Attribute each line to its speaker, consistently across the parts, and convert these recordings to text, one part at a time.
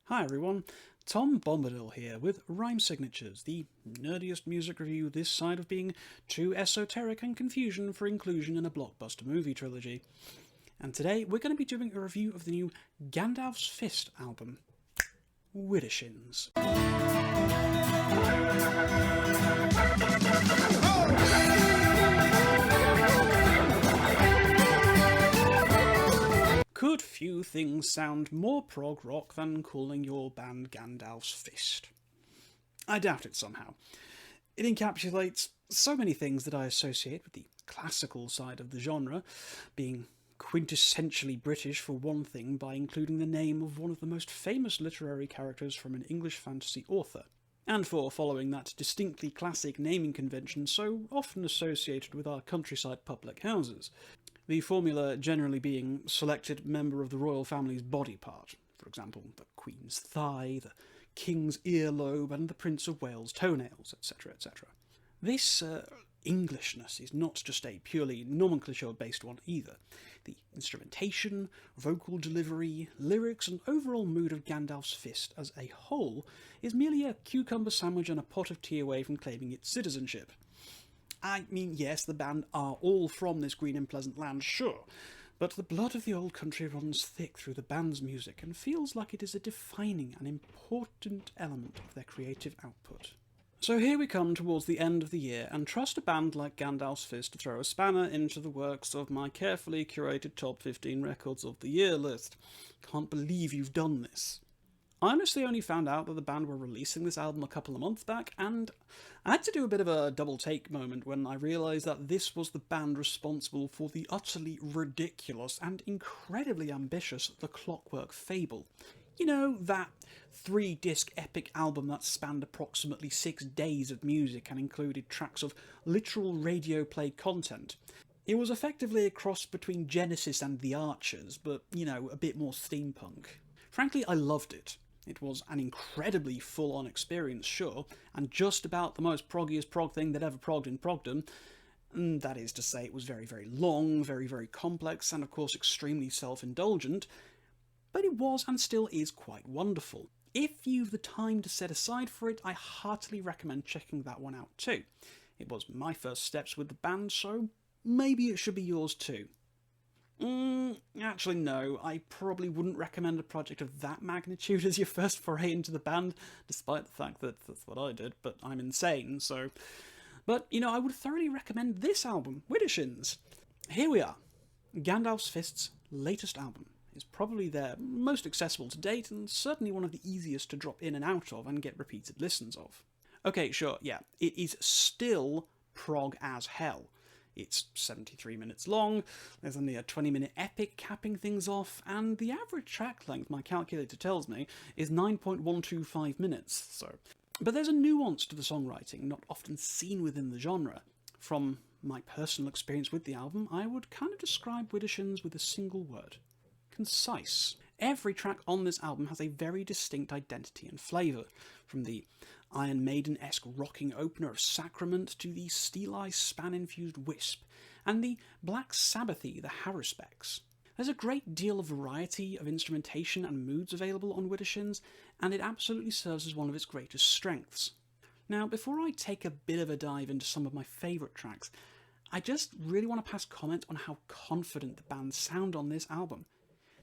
Speaker 1: Hi everyone, Tom Bombadil here with Rhyme Signatures, the nerdiest music review this side of being too esoteric and confusion for inclusion in a blockbuster movie trilogy. And today we're going to be doing a review of the new Gandalf's Fist album, Widdershins. Could few things sound more prog rock than calling your band Gandalf's Fist? I doubt it somehow. It encapsulates so many things that I associate with the classical side of the genre, being quintessentially British for one thing by including the name of one of the most famous literary characters from an English fantasy author, and for following that distinctly classic naming convention so often associated with our countryside public houses. The formula generally being selected member of the royal family's body part, for example, the Queen's thigh, the King's earlobe, and the Prince of Wales' toenails, etc., etc. This Englishness is not just a purely nomenclature-based one either. The instrumentation, vocal delivery, lyrics, and overall mood of Gandalf's Fist as a whole is merely a cucumber sandwich and a pot of tea away from claiming its citizenship. I mean, yes, the band are all from this green and pleasant land, sure, but the blood of the old country runs thick through the band's music and feels like it is a defining and important element of their creative output. So here we come towards the end of the year, and trust a band like Gandalf's Fist to throw a spanner into the works of my carefully curated top 15 records of the year list. Can't believe you've done this. I honestly only found out that the band were releasing this album a couple of months back, and I had to do a bit of a double take moment when I realised that this was the band responsible for the utterly ridiculous and incredibly ambitious The Clockwork Fable. You know, that 3-disc epic album that spanned approximately 6 days of music and included tracks of literal radio play content. It was effectively a cross between Genesis and The Archers, but, you know, a bit more steampunk. Frankly, I loved it. It was an incredibly full-on experience, sure, and just about the most proggiest prog thing that ever progged in progdom. That is to say, it was very, very long, very, very complex, and of course extremely self-indulgent, but it was and still is quite wonderful. If you've the time to set aside for it, I heartily recommend checking that one out too. It was my first steps with the band, so maybe it should be yours too. Actually no, I probably wouldn't recommend a project of that magnitude as your first foray into the band, despite the fact that that's what I did, but I'm insane, so... But, you know, I would thoroughly recommend this album, Widdershins. Here we are. Gandalf's Fist's latest album is probably their most accessible to date, and certainly one of the easiest to drop in and out of and get repeated listens of. Okay, sure, yeah, it is still prog as hell. It's 73 minutes long, there's only a 20-minute epic capping things off, and the average track length, my calculator tells me, is 9.125 minutes, so... But there's a nuance to the songwriting not often seen within the genre. From my personal experience with the album, I would kind of describe Widdershins with a single word. Concise. Every track on this album has a very distinct identity and flavour, from the Iron Maiden-esque rocking opener of Sacrament to the steelized span-infused Wisp, and the Black Sabbathy The Haruspecs. There's a great deal of variety of instrumentation and moods available on Widdershins, and it absolutely serves as one of its greatest strengths. Now, before I take a bit of a dive into some of my favourite tracks, I just really want to pass comment on how confident the band sound on this album.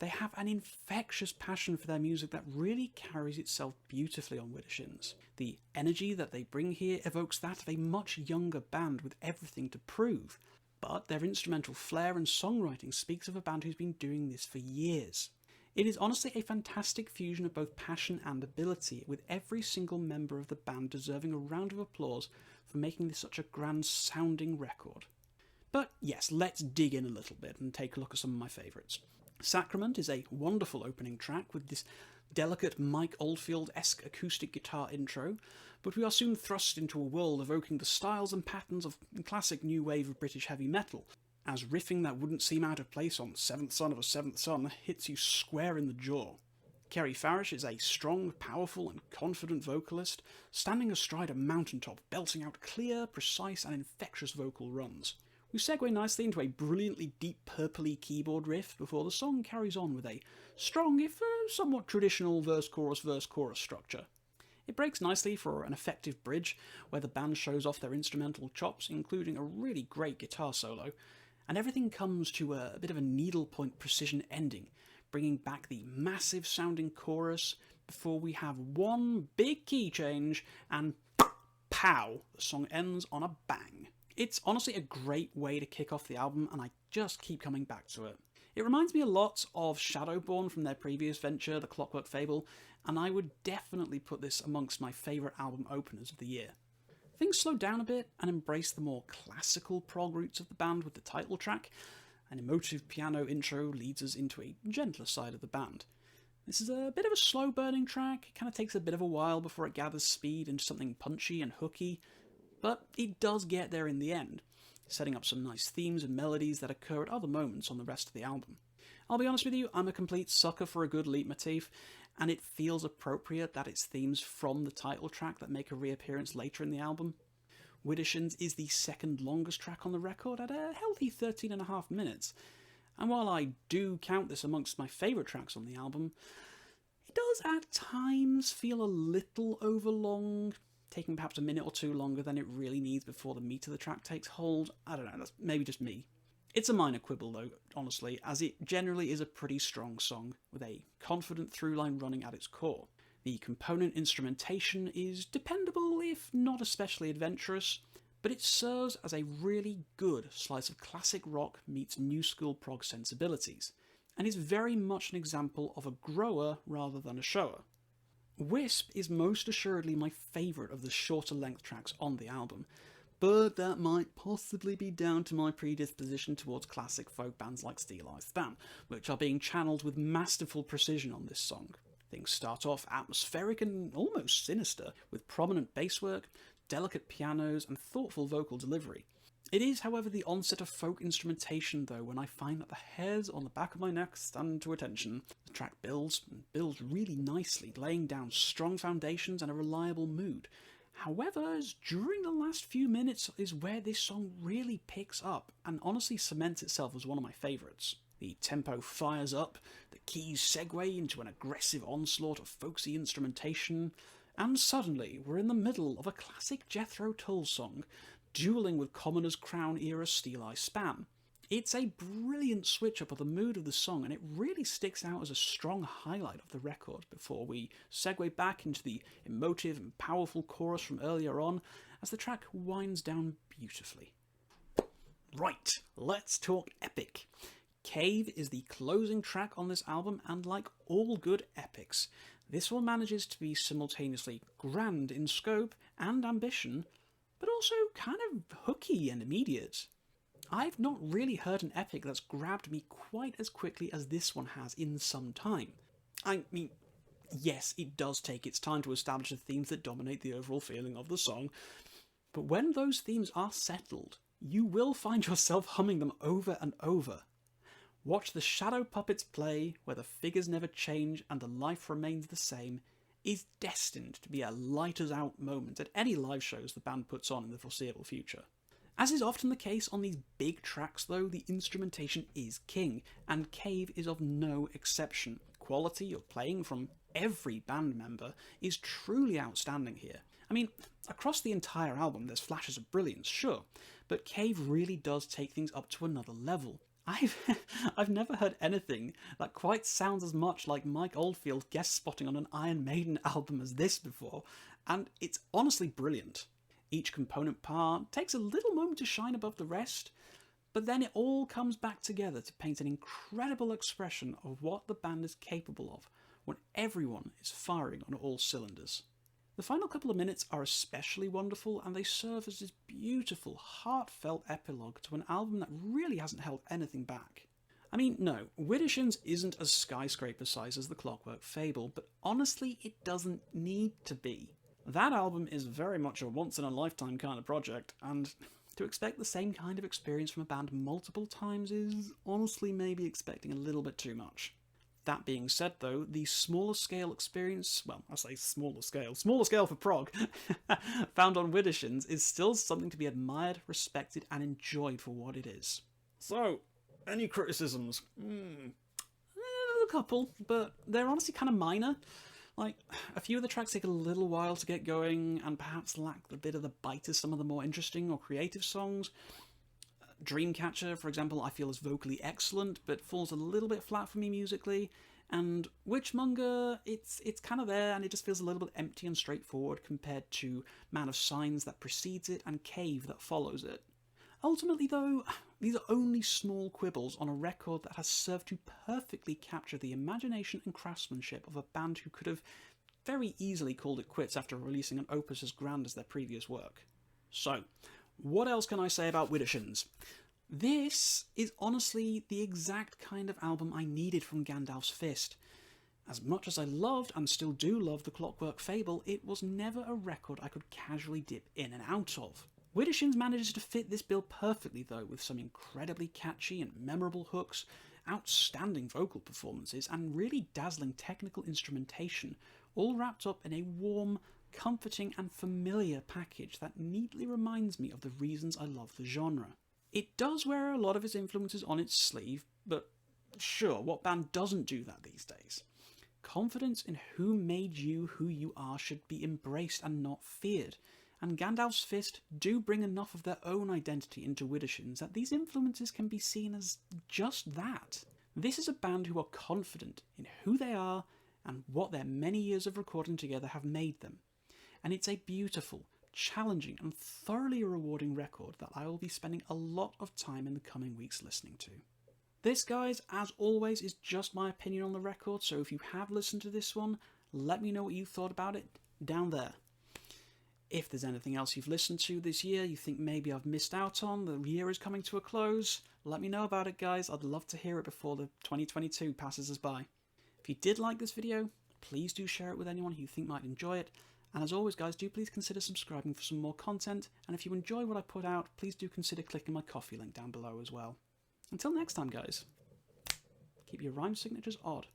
Speaker 1: They have an infectious passion for their music that really carries itself beautifully on Widdershins. The energy that they bring here evokes that of a much younger band with everything to prove, but their instrumental flair and songwriting speaks of a band who's been doing this for years. It is honestly a fantastic fusion of both passion and ability, with every single member of the band deserving a round of applause for making this such a grand-sounding record. But yes, let's dig in a little bit and take a look at some of my favourites. Sacrament is a wonderful opening track with this delicate Mike Oldfield-esque acoustic guitar intro, but we are soon thrust into a world evoking the styles and patterns of classic new wave of British heavy metal, as riffing that wouldn't seem out of place on Seventh Son of a Seventh Son hits you square in the jaw. Kerry Farish is a strong, powerful and confident vocalist, standing astride a mountaintop, belting out clear, precise and infectious vocal runs. We segue nicely into a brilliantly deep purpley keyboard riff before the song carries on with a strong, if somewhat traditional verse-chorus structure. It breaks nicely for an effective bridge, where the band shows off their instrumental chops, including a really great guitar solo, and everything comes to a bit of a needlepoint precision ending, bringing back the massive sounding chorus before we have one big key change, and pow, the song ends on a bang. It's honestly a great way to kick off the album, and I just keep coming back to it. It reminds me a lot of Shadowborn from their previous venture, The Clockwork Fable, and I would definitely put this amongst my favourite album openers of the year. Things slow down a bit and embrace the more classical prog roots of the band with the title track. An emotive piano intro leads us into a gentler side of the band. This is a bit of a slow-burning track, it kind of takes a bit of a while before it gathers speed into something punchy and hooky, but it does get there in the end, setting up some nice themes and melodies that occur at other moments on the rest of the album. I'll be honest with you, I'm a complete sucker for a good leitmotif, and it feels appropriate that it's themes from the title track that make a reappearance later in the album. Widdershins is the second longest track on the record at a healthy 13.5 minutes, and while I do count this amongst my favourite tracks on the album, it does at times feel a little overlong, taking perhaps a minute or two longer than it really needs before the meat of the track takes hold. I don't know, that's maybe just me. It's a minor quibble though, honestly, as it generally is a pretty strong song, with a confident through line running at its core. The component instrumentation is dependable, if not especially adventurous, but it serves as a really good slice of classic rock meets new school prog sensibilities, and is very much an example of a grower rather than a shower. Wisp is most assuredly my favourite of the shorter length tracks on the album, but that might possibly be down to my predisposition towards classic folk bands like Steel Eye Span, which are being channeled with masterful precision on this song. Things start off atmospheric and almost sinister, with prominent basswork, delicate pianos, and thoughtful vocal delivery. It is, however, the onset of folk instrumentation, though, when I find that the hairs on the back of my neck stand to attention. The track builds really nicely, laying down strong foundations and a reliable mood. However, during the last few minutes is where this song really picks up, and honestly cements itself as one of my favourites. The tempo fires up, the keys segue into an aggressive onslaught of folksy instrumentation, and suddenly we're in the middle of a classic Jethro Tull song, dueling with Commoner's Crown era Steel Eye Span. It's a brilliant switch up of the mood of the song, and it really sticks out as a strong highlight of the record before we segue back into the emotive and powerful chorus from earlier on as the track winds down beautifully. Right, let's talk epic. Cave is the closing track on this album, and like all good epics, this one manages to be simultaneously grand in scope and ambition, but also kind of hooky and immediate. I've not really heard an epic that's grabbed me quite as quickly as this one has in some time. I mean, yes, it does take its time to establish the themes that dominate the overall feeling of the song, but when those themes are settled, you will find yourself humming them over and over. Watch the shadow puppets play, where the figures never change and the life remains the same, is destined to be a light-as-out moment at any live shows the band puts on in the foreseeable future. As is often the case on these big tracks though, the instrumentation is king, and Cave is of no exception. Quality of playing from every band member is truly outstanding here. I mean, across the entire album there's flashes of brilliance, sure, but Cave really does take things up to another level. I've never heard anything that quite sounds as much like Mike Oldfield guest spotting on an Iron Maiden album as this before, and it's honestly brilliant. Each component part takes a little moment to shine above the rest, but then it all comes back together to paint an incredible expression of what the band is capable of when everyone is firing on all cylinders. The final couple of minutes are especially wonderful, and they serve as this beautiful, heartfelt epilogue to an album that really hasn't held anything back. I mean, no, Widdershins isn't as skyscraper size as The Clockwork Fable, but honestly, it doesn't need to be. That album is very much a once-in-a-lifetime kind of project, and to expect the same kind of experience from a band multiple times is honestly maybe expecting a little bit too much. That being said, though, the smaller scale experience, well, I say smaller scale for prog, found on Widdershins is still something to be admired, respected, and enjoyed for what it is. So, any criticisms? A couple, but they're honestly kind of minor. Like, a few of the tracks take a little while to get going, and perhaps lack a bit of the bite of some of the more interesting or creative songs. Dreamcatcher, for example, I feel is vocally excellent, but falls a little bit flat for me musically. And Witchmonger, it's kind of there, and it just feels a little bit empty and straightforward compared to Man of Signs that precedes it and Cave that follows it. Ultimately, though, these are only small quibbles on a record that has served to perfectly capture the imagination and craftsmanship of a band who could have very easily called it quits after releasing an opus as grand as their previous work. So, what else can I say about Widdershins? This is honestly the exact kind of album I needed from Gandalf's Fist. As much as I loved and still do love the Clockwork Fable, it was never a record I could casually dip in and out of. Widdershins manages to fit this bill perfectly though, with some incredibly catchy and memorable hooks, outstanding vocal performances, and really dazzling technical instrumentation, all wrapped up in a warm, comforting and familiar package that neatly reminds me of the reasons I love the genre. It does wear a lot of its influences on its sleeve, but sure, what band doesn't do that these days? Confidence in who made you who you are should be embraced and not feared, and Gandalf's Fist do bring enough of their own identity into Widdershins that these influences can be seen as just that. This is a band who are confident in who they are and what their many years of recording together have made them. And it's a beautiful, challenging and thoroughly rewarding record that I will be spending a lot of time in the coming weeks listening to. This, guys, as always, is just my opinion on the record, so if you have listened to this one, let me know what you thought about it down there. If there's anything else you've listened to this year you think maybe I've missed out on, the year is coming to a close, let me know about it, guys. I'd love to hear it before the 2022 passes us by. If you did like this video, please do share it with anyone who you think might enjoy it. And as always, guys, do please consider subscribing for some more content, and if you enjoy what I put out, please do consider clicking my Ko-fi link down below as well. Until next time, guys, keep your rhyme signatures odd.